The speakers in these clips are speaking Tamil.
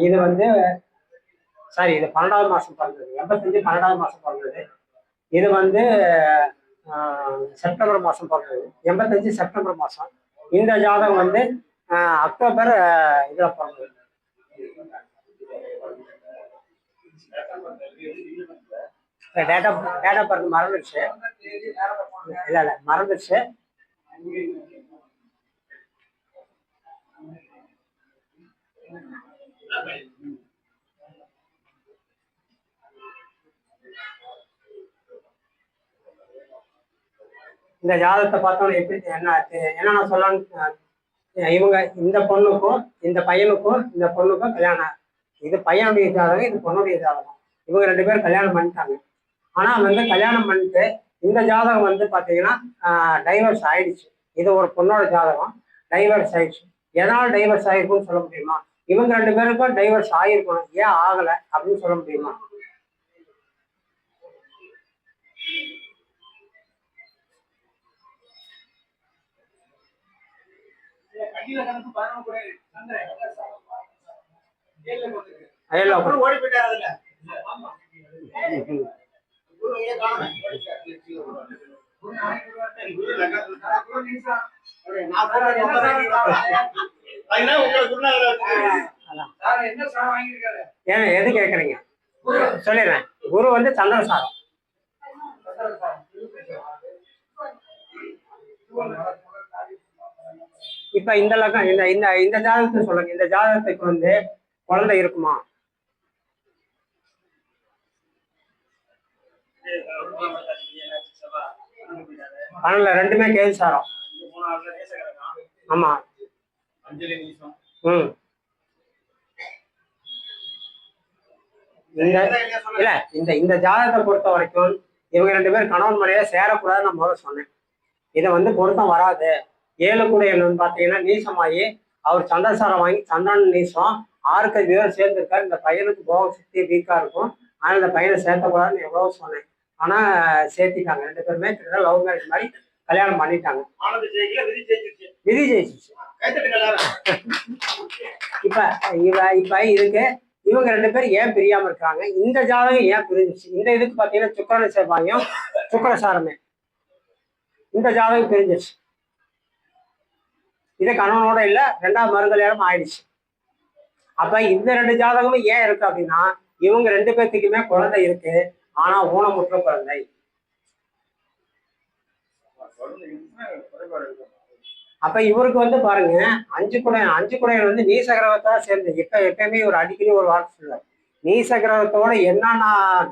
இது வந்து சாரி, இது 12வது மாசம் பிறந்தது. 85 12வது மாசம் பிறந்தது. இது வந்து செப்டம்பர் மாசம் பிறந்தது. 85 செப்டம்பர் மாசம். இந்த ஜாதகம் வந்து அக்டோபர் இதுல பிறந்தது. டேட் ஆஃப் பர்த் மறந்துடுச்சு. இல்ல மறந்துடுச்சு. இந்த ஜாதகத்தை பார்த்தோம்னா எப்படி என்னென்ன சொல்லலாம்னு, இவங்க இந்த பொண்ணுக்கும் இந்த பொண்ணுக்கும் கல்யாணம். இது பையனுடைய ஜாதகம், இது பொண்ணுடைய ஜாதகம். இவங்க 2 பேரும் கல்யாணம் பண்ணிட்டாங்க. ஆனா வந்து கல்யாணம் பண்ணிட்டு இந்த ஜாதகம் வந்து பாத்தீங்கன்னா டைவர்ஸ் ஆயிடுச்சு. இது ஒரு பொண்ணோட ஜாதகம், டைவர்ஸ் ஆயிடுச்சு. எதனால டைவர்ஸ் ஆயிருக்கும்னு சொல்ல முடியுமா? இவங்க 2 பேருக்கும் டைவர்ஸ் ஆயிருக்கணும், ஏன் ஆகல அப்படின்னு சொல்ல முடியுமா? எது கேக்குறீங்க சொல்லிடுறேன். குரு வந்து சந்திரசாரம். இப்ப இந்த லக்கம் இந்த ஜாதகத்தை சொல்லுங்க. இந்த ஜாதகத்துக்கு வந்து குழந்தை இருக்குமா? பணம்ல 2மே கேள்வி சாரம். ஆமா. இல்ல இந்த ஜாதகத்தை பொறுத்த வரைக்கும் இவங்க 2 பேரும் கணவன் மனைவியா சேரக்கூடாதுன்னு நான் முதல்ல சொன்னேன். இதை வந்து பொருத்தம் வராது. 7 கூட என்னன்னு பாத்தீங்கன்னா நீசமாயி அவர் சந்திரசாரம் வாங்கி சந்திரன் நீசம் 6 பேரும் சேர்ந்துருக்காரு. இந்த பையனுக்கு போக சக்தி வீக்கா இருக்கும், ஆனால் இந்த பையனை சேர்த்தக்கூடாதுன்னு எவ்வளவு சொன்னேன். ஆனா சேர்த்திட்டாங்க. 2 பேருமே லவ் மேரேஜ் மாதிரி கல்யாணம் பண்ணிட்டாங்க. விதி ஜெயிச்சிச்சு. இப்ப இதுக்கு இவங்க 2 பேரும் ஏன் பிரியாம இருக்காங்க? இந்த ஜாதகம் ஏன் பிரிஞ்சிச்சு? இந்த இதுக்கு பாத்தீங்கன்னா சுக்கிரன் செவ்வாயும் சுக்கிரசாரமே. இந்த ஜாதகம் பிரிஞ்சிச்சு. இதை கணவனோட இல்ல 2வது மறுகல்யாணம் ஆயிடுச்சு. அப்ப இந்த 2 ஜாதகமும் ஏன் இருக்கு அப்படின்னா இவங்க 2 பேர்த்துக்குமே குழந்தை இருக்கு, ஆனா ஊனமுற்ற குழந்தை. அப்ப இவருக்கு வந்து பாருங்க 5 குடையன் வந்து நீச கிரகத்தோட சேர்ந்து எப்பயுமே ஒரு அடிக்கடி ஒரு வார்த்தை சொல்லுவார். நீச கிரகத்தோட என்னென்ன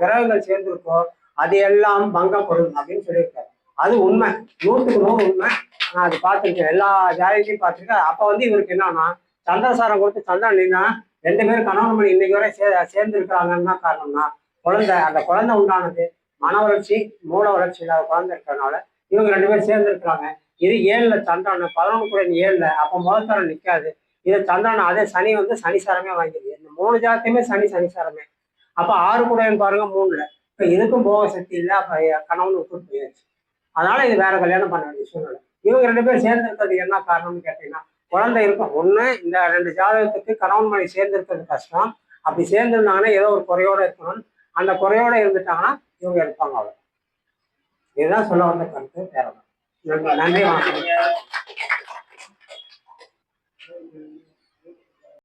கிரகங்கள் சேர்ந்திருக்கோ அது எல்லாம் பங்கப்படும் அப்படின்னு சொல்லியிருக்காரு. அது உண்மை, 100க்கு 100 உண்மை. நான் அது பார்த்துருக்கேன், எல்லா ஜாதகத்தையும் பார்த்துருக்கேன். அப்ப வந்து இவருக்கு என்னன்னா சந்திரசாரம் கொடுத்து சந்திரன் இல்லைன்னா 2 பேரும் கணவன் மணி இன்னைக்கு வரை சேர்ந்து இருக்கிறாங்கன்னா காரணம்னா அந்த குழந்தை உண்டானது மன வளர்ச்சி மூல வளர்ச்சி இல்லாத குழந்தை இருக்கிறதுனால இவங்க 2 பேரும் சேர்ந்து இருக்கிறாங்க. இது 7ல சந்திரன் 11 கூட 7ல, அப்ப முதல் தரம் நிற்காது. இது சந்திரன், அதே சனி வந்து சனிசாரமே வாங்கிடுது. இந்த 3 ஜாதகத்தையுமே சனிசாரமே. அப்ப 6 கூட பாருங்க 3ல. இப்ப இதுக்கும் போக சக்தி இல்லை. அப்ப கணவன் விட்டு போயாச்சு. அதனால இது வேற கல்யாணம் பண்ண வேண்டிய சூழ்நிலை. இவங்க 2 பேரும் சேர்ந்து இருக்கிறது என்ன காரணம்னு கேட்டீங்கன்னா குழந்தை இருக்கும். ஒண்ணு, இந்த 2 ஜாதகத்துக்கு கணவன் மனைவி சேர்ந்து இருக்கிறது கஷ்டம். அப்படி சேர்ந்துருந்தாங்கன்னா ஏதோ ஒரு குறையோட இருக்கணும். அந்த குறையோட இருந்துட்டாங்கன்னா இவங்க இருப்பாங்க. அவ்வளவு. இதுதான் சொல்ல வந்த கருத்து. வேற நன்றி, வணக்கம்.